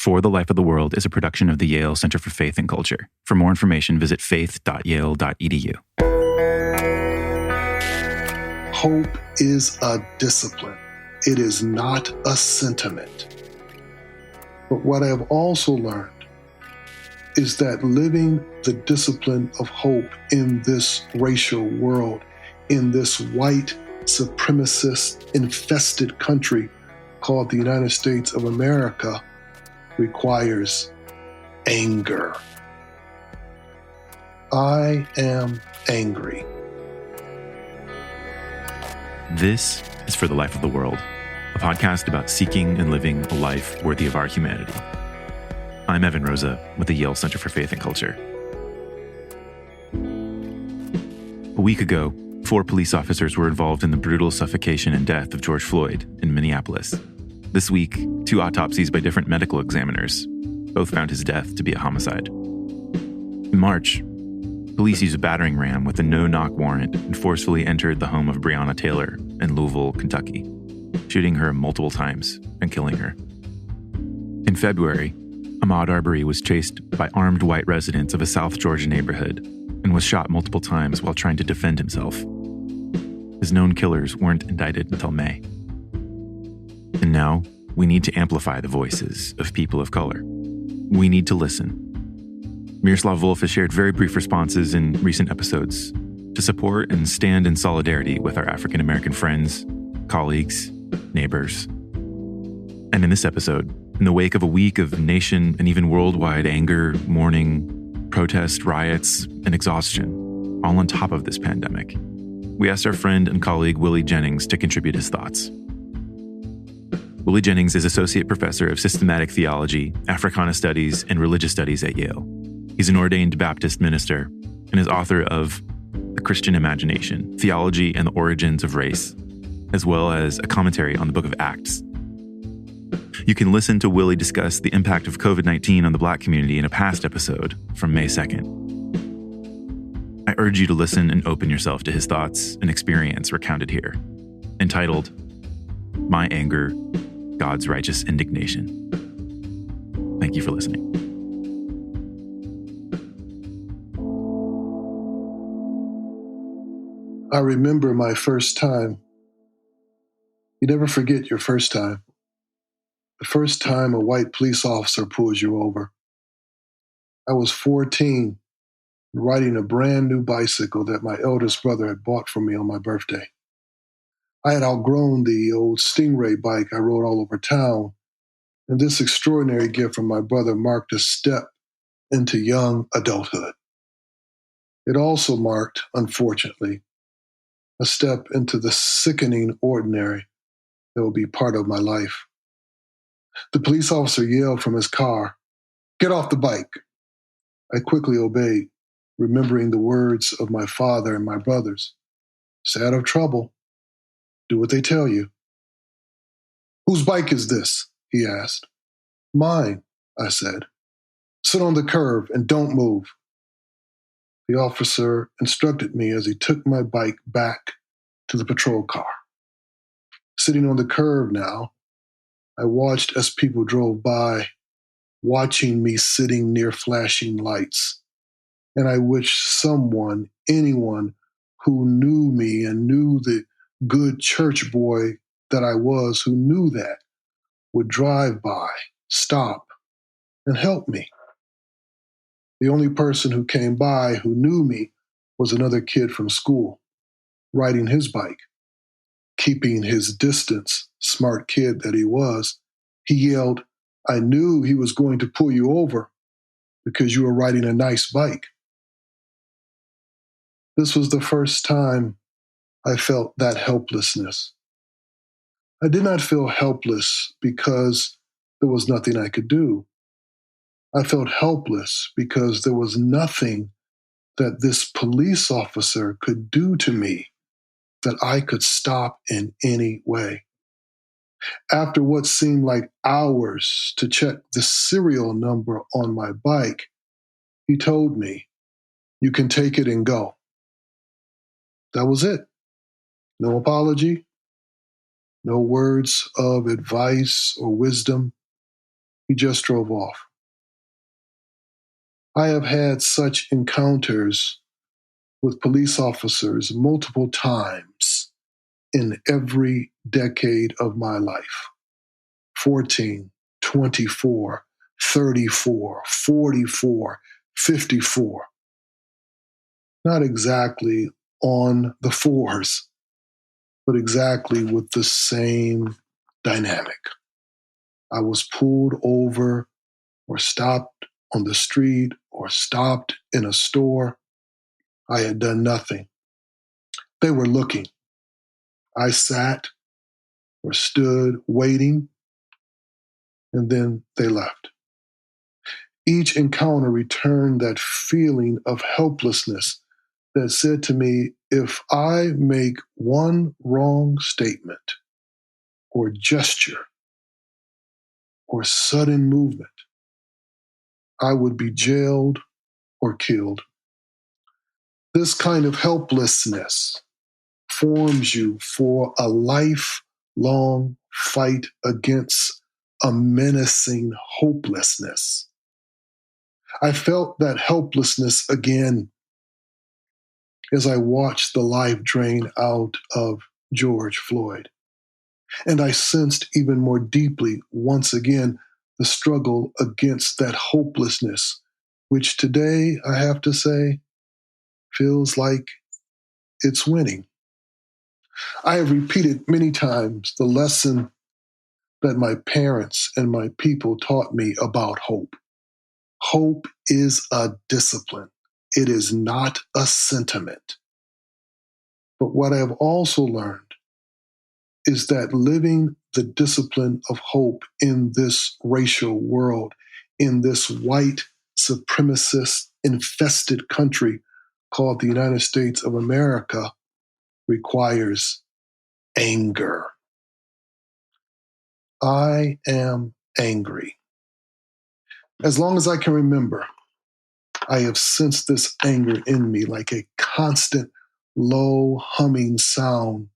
For the Life of the World is a production of the Yale Center for Faith and Culture. For more information, visit faith.yale.edu. Hope is a discipline. It is not a sentiment. But what I have also learned is that living the discipline of hope in this racial world, in this white supremacist infested country called the United States of America, requires anger. I am angry. This is For the Life of the World, a podcast about seeking and living a life worthy of our humanity. I'm Evan Rosa with the Yale Center for Faith and Culture. A week ago, 4 police officers were involved in the brutal suffocation and death of George Floyd in Minneapolis. This week, 2 autopsies by different medical examiners both found his death to be a homicide. In March, police used a battering ram with a no-knock warrant and forcefully entered the home of Breonna Taylor in Louisville, Kentucky, shooting her multiple times and killing her. In February, Ahmaud Arbery was chased by armed white residents of a South Georgia neighborhood and was shot multiple times while trying to defend himself. His known killers weren't indicted until May. And now, we need to amplify the voices of people of color. We need to listen. Miroslav Volf has shared very brief responses in recent episodes to support and stand in solidarity with our African American friends, colleagues, neighbors. And in this episode, in the wake of a week of nation and even worldwide anger, mourning, protest, riots, and exhaustion, all on top of this pandemic, we asked our friend and colleague Willie Jennings to contribute his thoughts. Willie Jennings is Associate Professor of Systematic Theology, Africana Studies, and Religious Studies at Yale. He's an ordained Baptist minister and is author of The Christian Imagination, Theology and the Origins of Race, as well as a commentary on the book of Acts. You can listen to Willie discuss the impact of COVID-19 on the Black community in a past episode from May 2nd. I urge you to listen and open yourself to his thoughts and experience recounted here, entitled, My Anger, God's Righteous Indignation. Thank you for listening. I remember my first time. You never forget your first time. The first time a white police officer pulls you over. I was 14, riding a brand new bicycle that my eldest brother had bought for me on my birthday. I had outgrown the old Stingray bike I rode all over town, and this extraordinary gift from my brother marked a step into young adulthood. It also marked, unfortunately, a step into the sickening ordinary that will be part of my life. The police officer yelled from his car, "Get off the bike." I quickly obeyed, remembering the words of my father and my brothers. Stay out of trouble. Do what they tell you. "Whose bike is this?" he asked. "Mine," I said. "Sit on the curb and don't move." The officer instructed me as he took my bike back to the patrol car. Sitting on the curb now, I watched as people drove by, watching me sitting near flashing lights. And I wished someone, anyone who knew me and knew the good church boy that I was, who knew that, would drive by, stop, and help me. The only person who came by who knew me was another kid from school, riding his bike. Keeping his distance, smart kid that he was, he yelled, "I knew he was going to pull you over because you were riding a nice bike." This was the first time I felt that helplessness. I did not feel helpless because there was nothing I could do. I felt helpless because there was nothing that this police officer could do to me that I could stop in any way. After what seemed like hours to check the serial number on my bike, he told me, "You can take it and go." That was it. No apology, no words of advice or wisdom. He just drove off. I have had such encounters with police officers multiple times in every decade of my life. 14, 24, 34, 44, 54. Not exactly on the fours, but exactly with the same dynamic. I was pulled over or stopped on the street or stopped in a store. I had done nothing. They were looking. I sat or stood waiting, and then they left. Each encounter returned that feeling of helplessness that said to me, if I make one wrong statement or gesture or sudden movement, I would be jailed or killed. This kind of helplessness forms you for a lifelong fight against a menacing hopelessness. I felt that helplessness again as I watched the life drain out of George Floyd. And I sensed even more deeply, once again, the struggle against that hopelessness, which today, I have to say, feels like it's winning. I have repeated many times the lesson that my parents and my people taught me about hope. Hope is a discipline. It is not a sentiment. But what I have also learned is that living the discipline of hope in this racial world, in this white supremacist infested country called the United States of America, requires anger. I am angry. As long as I can remember, I have sensed this anger in me like a constant low humming sound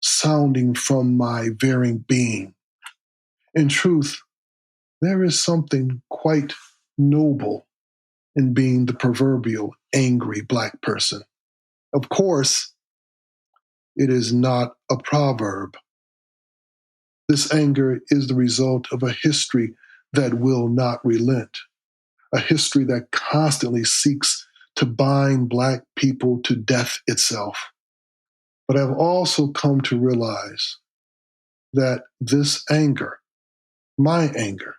sounding from my very being. In truth, there is something quite noble in being the proverbial angry Black person. Of course, it is not a proverb. This anger is the result of a history that will not relent, a history that constantly seeks to bind Black people to death itself. But I've also come to realize that this anger, my anger,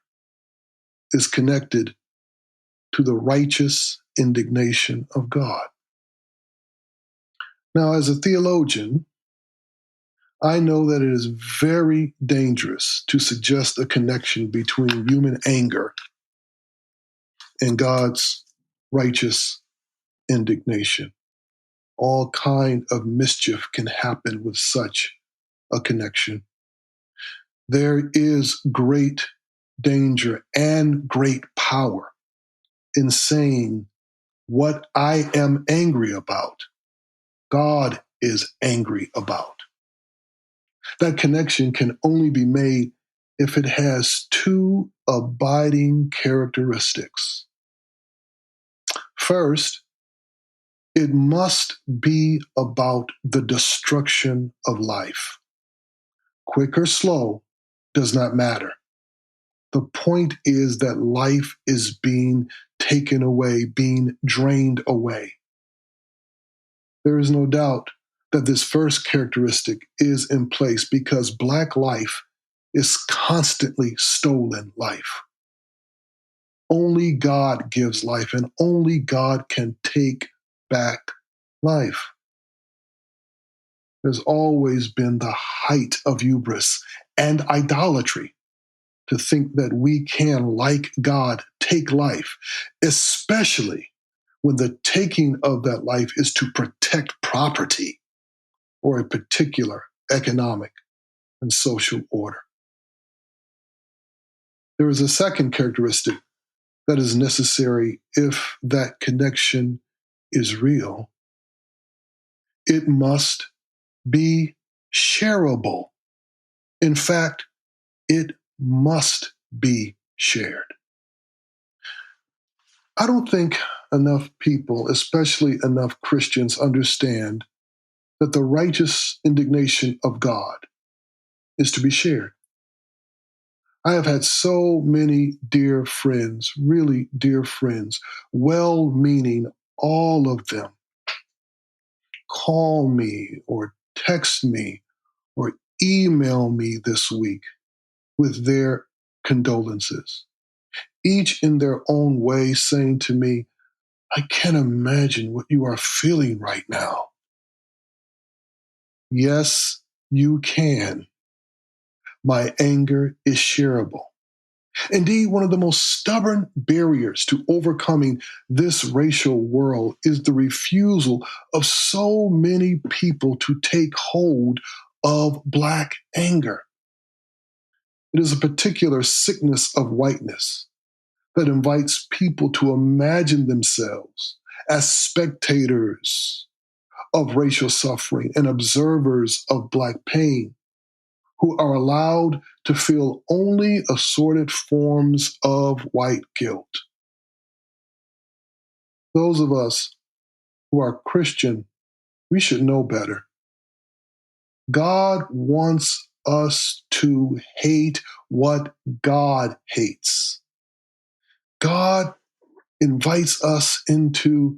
is connected to the righteous indignation of God. Now, as a theologian, I know that it is very dangerous to suggest a connection between human anger and God's righteous indignation. All kind of mischief can happen with such a connection. There is great danger and great power in saying what I am angry about, God is angry about. That connection can only be made if it has two abiding characteristics. First, it must be about the destruction of life. Quick or slow does not matter. The point is that life is being taken away, being drained away. There is no doubt that this first characteristic is in place because Black life is constantly stolen life. Only God gives life, and only God can take back life. There's always been the height of hubris and idolatry to think that we can, like God, take life, especially when the taking of that life is to protect property or a particular economic and social order. There is a second characteristic that is necessary if that connection is real. It must be shareable. In fact, it must be shared. I don't think enough people, especially enough Christians, understand that the righteous indignation of God is to be shared. I have had so many dear friends, really dear friends, well-meaning, all of them, call me or text me or email me this week with their condolences, each in their own way saying to me, I can't imagine what you are feeling right now. Yes, you can. My anger is shareable. Indeed, one of the most stubborn barriers to overcoming this racial world is the refusal of so many people to take hold of Black anger. It is a particular sickness of whiteness that invites people to imagine themselves as spectators of racial suffering and observers of Black pain, who are allowed to feel only assorted forms of white guilt. Those of us who are Christian, we should know better. God wants us to hate what God hates. God invites us into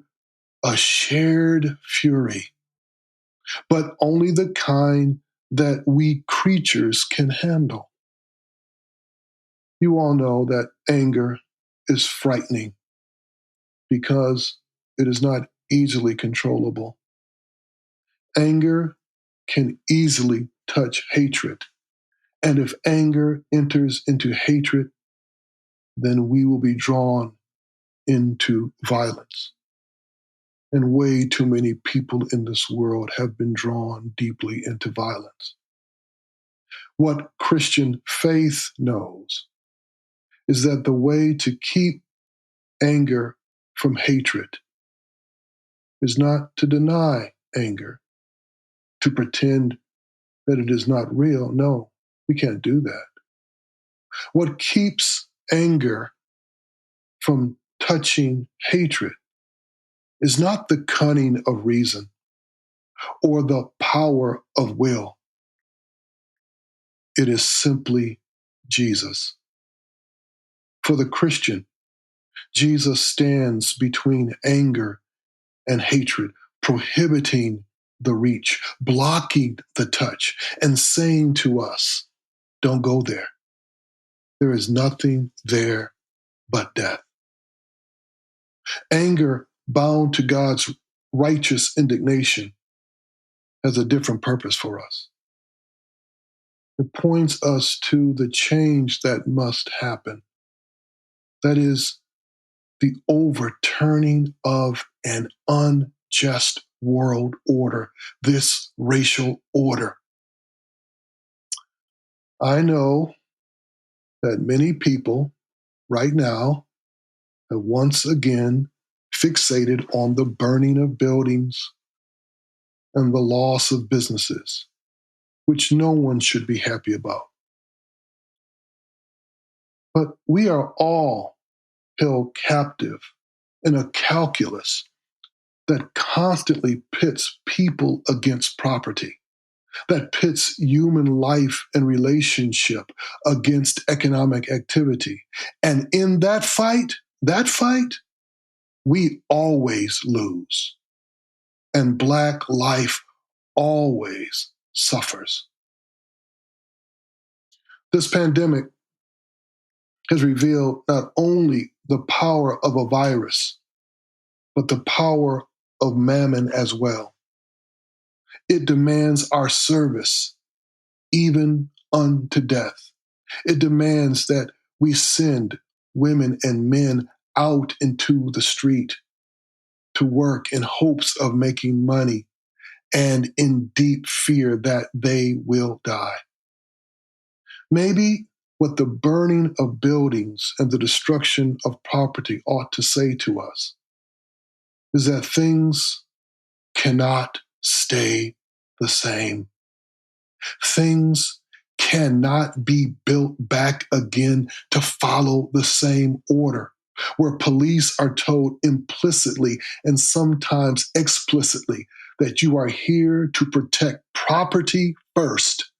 a shared fury, but only the kind that we creatures can handle. You all know that anger is frightening because it is not easily controllable. Anger can easily touch hatred. And if anger enters into hatred, then we will be drawn into violence. And way too many people in this world have been drawn deeply into violence. What Christian faith knows is that the way to keep anger from hatred is not to deny anger, to pretend that it is not real. No, we can't do that. What keeps anger from touching hatred is not the cunning of reason or the power of will. It is simply Jesus. For the Christian, Jesus stands between anger and hatred, prohibiting the reach, blocking the touch, and saying to us, don't go there. There is nothing there but death. Anger bound to God's righteous indignation has a different purpose for us. It points us to the change that must happen. That is the overturning of an unjust world order, this racial order. I know that many people right now have once again fixated on the burning of buildings and the loss of businesses, which no one should be happy about. But we are all held captive in a calculus that constantly pits people against property, that pits human life and relationship against economic activity. And in that fight, we always lose. And Black life always suffers. This pandemic has revealed not only the power of a virus, but the power of mammon as well. It demands our service, even unto death. It demands that we send women and men out into the street to work in hopes of making money and in deep fear that they will die. Maybe what the burning of buildings and the destruction of property ought to say to us is that things cannot stay the same. Things cannot be built back again to follow the same order, where police are told implicitly and sometimes explicitly that you are here to protect property first,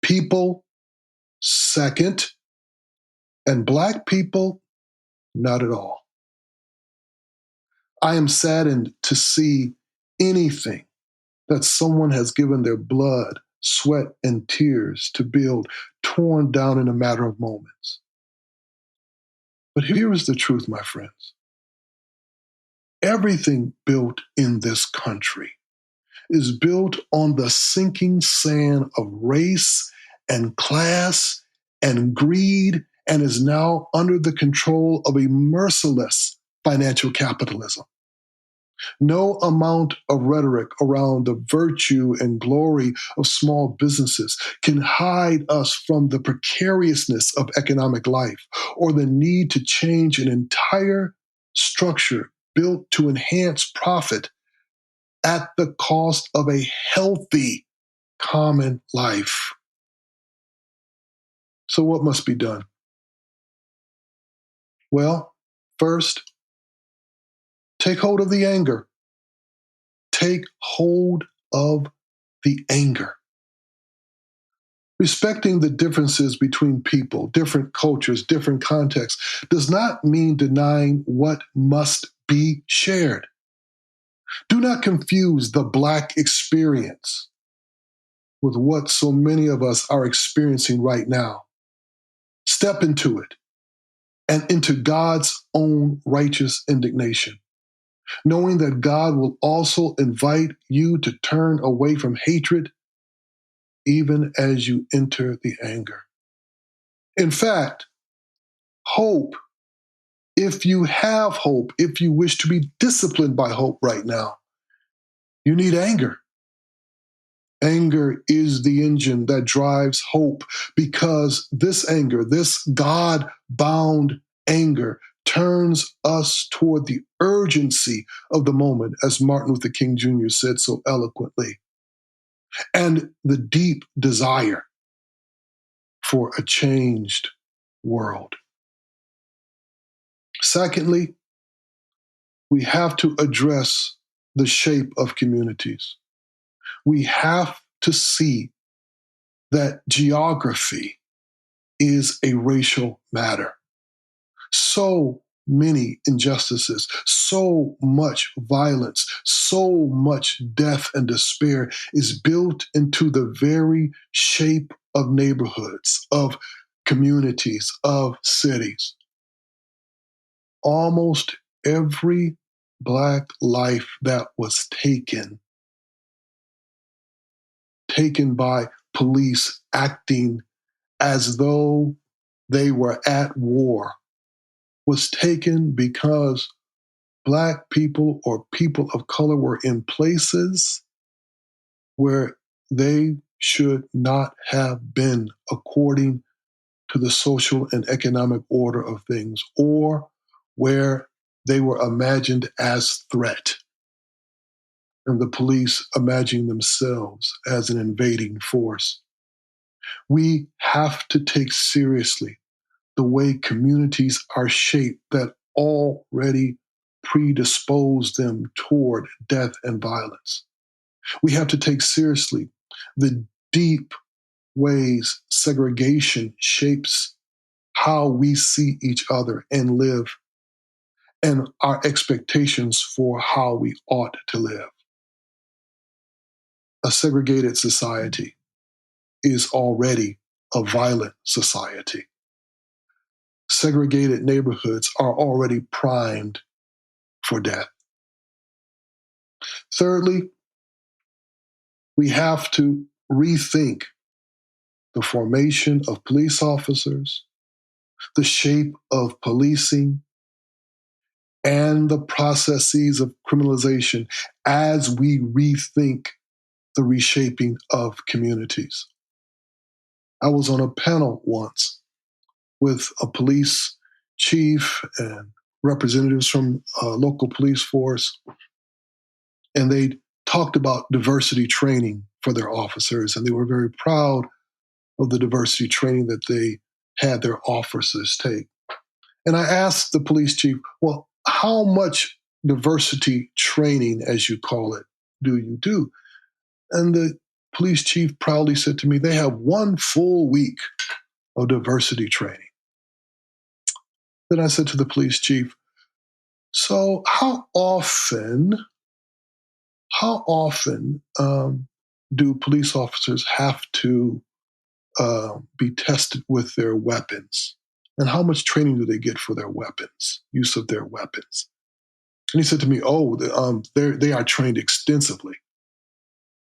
people second, and Black people not at all. I am saddened to see anything that someone has given their blood, sweat, and tears to build torn down in a matter of moments. But here is the truth, my friends. Everything built in this country is built on the sinking sand of race and class and greed, and is now under the control of a merciless financial capitalism. No amount of rhetoric around the virtue and glory of small businesses can hide us from the precariousness of economic life or the need to change an entire structure built to enhance profit at the cost of a healthy common life. So what must be done? Well, first, take hold of the anger. Take hold of the anger. Respecting the differences between people, different cultures, different contexts, does not mean denying what must be shared. Do not confuse the Black experience with what so many of us are experiencing right now. Step into it and into God's own righteous indignation, knowing that God will also invite you to turn away from hatred even as you enter the anger. In fact, hope, if you have hope, if you wish to be disciplined by hope right now, you need anger. Anger is the engine that drives hope, because this anger, this God-bound anger, turns us toward the urgency of the moment, as Martin Luther King Jr. said so eloquently, and the deep desire for a changed world. Secondly, we have to address the shape of communities. We have to see that geography is a racial matter. So many injustices, so much violence, so much death and despair is built into the very shape of neighborhoods, of communities, of cities. Almost every Black life that was taken by police acting as though they were at war, was taken because Black people or people of color were in places where they should not have been according to the social and economic order of things, or where they were imagined as threat, and the police imagining themselves as an invading force. We have to take seriously the way communities are shaped that already predispose them toward death and violence. We have to take seriously the deep ways segregation shapes how we see each other and live, and our expectations for how we ought to live. A segregated society is already a violent society. Segregated neighborhoods are already primed for death. Thirdly, we have to rethink the formation of police officers, the shape of policing, and the processes of criminalization as we rethink the reshaping of communities. I was on a panel once with a police chief and representatives from a local police force, and they talked about diversity training for their officers, and they were very proud of the diversity training that they had their officers take. And I asked the police chief, well, how much diversity training, as you call it, do you do? And the police chief proudly said to me, they have 1 full week of diversity training. Then I said to the police chief, so how often do police officers have to be tested with their weapons? And how much training do they get for their weapons, use of their weapons? And he said to me, they are trained extensively,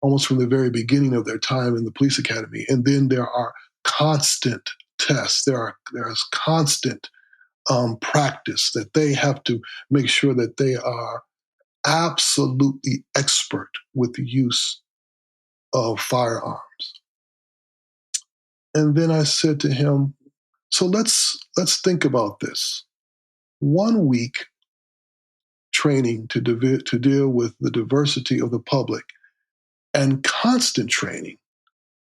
almost from the very beginning of their time in the police academy. And then there are constant tests. There's constant practice that they have to make sure that they are absolutely expert with the use of firearms. And then I said to him, so let's think about this. 1 week training to deal with the diversity of the public and constant training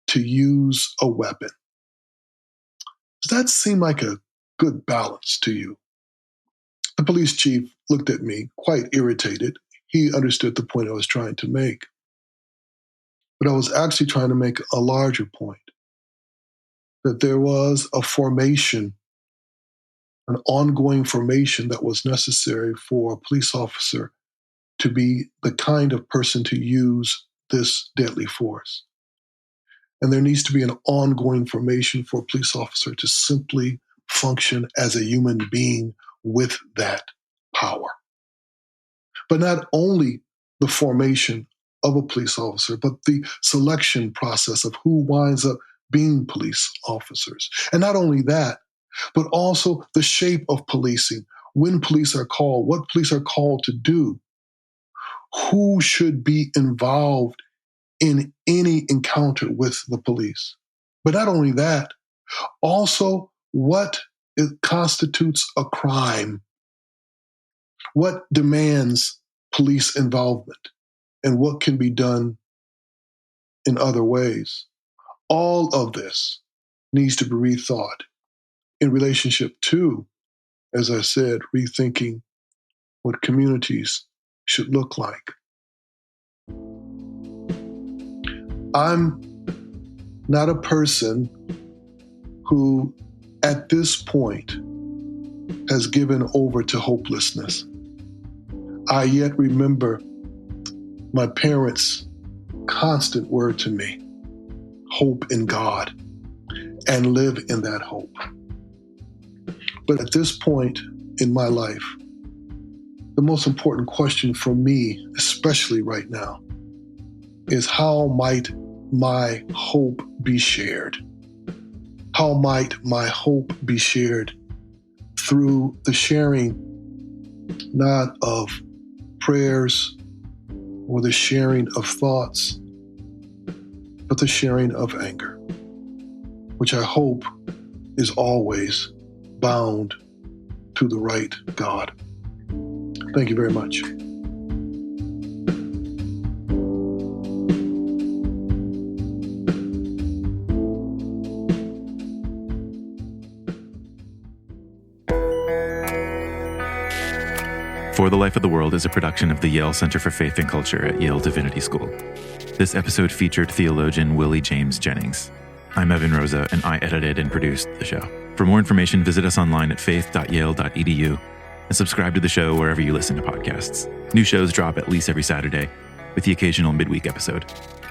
to use a weapon. Does that seem like a good balance to you? The police chief looked at me quite irritated. He understood the point I was trying to make. But I was actually trying to make a larger point, that there was a formation, an ongoing formation that was necessary for a police officer to be the kind of person to use this deadly force. And there needs to be an ongoing formation for a police officer to simply function as a human being with that power. But not only the formation of a police officer, but the selection process of who winds up being police officers. And not only that, but also the shape of policing, when police are called, what police are called to do, who should be involved in any encounter with the police. But not only that, also what constitutes a crime, what demands police involvement, and what can be done in other ways. All of this needs to be rethought in relationship to, as I said, rethinking what communities should look like. I'm not a person who, at this point, has given over to hopelessness. I yet remember my parents' constant word to me, hope in God, and live in that hope. But at this point in my life, the most important question for me, especially right now, is how might my hope be shared? How might my hope be shared through the sharing not of prayers or the sharing of thoughts, but the sharing of anger, which I hope is always bound to the right God. Thank you very much. For the Life of the World is a production of the Yale Center for Faith and Culture at Yale Divinity School. This episode featured theologian Willie Jennings. I'm Evan Rosa, and I edited and produced the show. For more information, visit us online at faith.yale.edu and subscribe to the show wherever you listen to podcasts. New shows drop at least every Saturday, with the occasional midweek episode,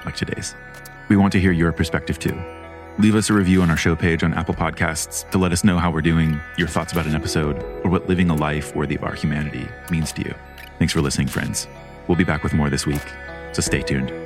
like today's. We want to hear your perspective too. Leave us a review on our show page on Apple Podcasts to let us know how we're doing, your thoughts about an episode, or what living a life worthy of our humanity means to you. Thanks for listening, friends. We'll be back with more this week, so stay tuned.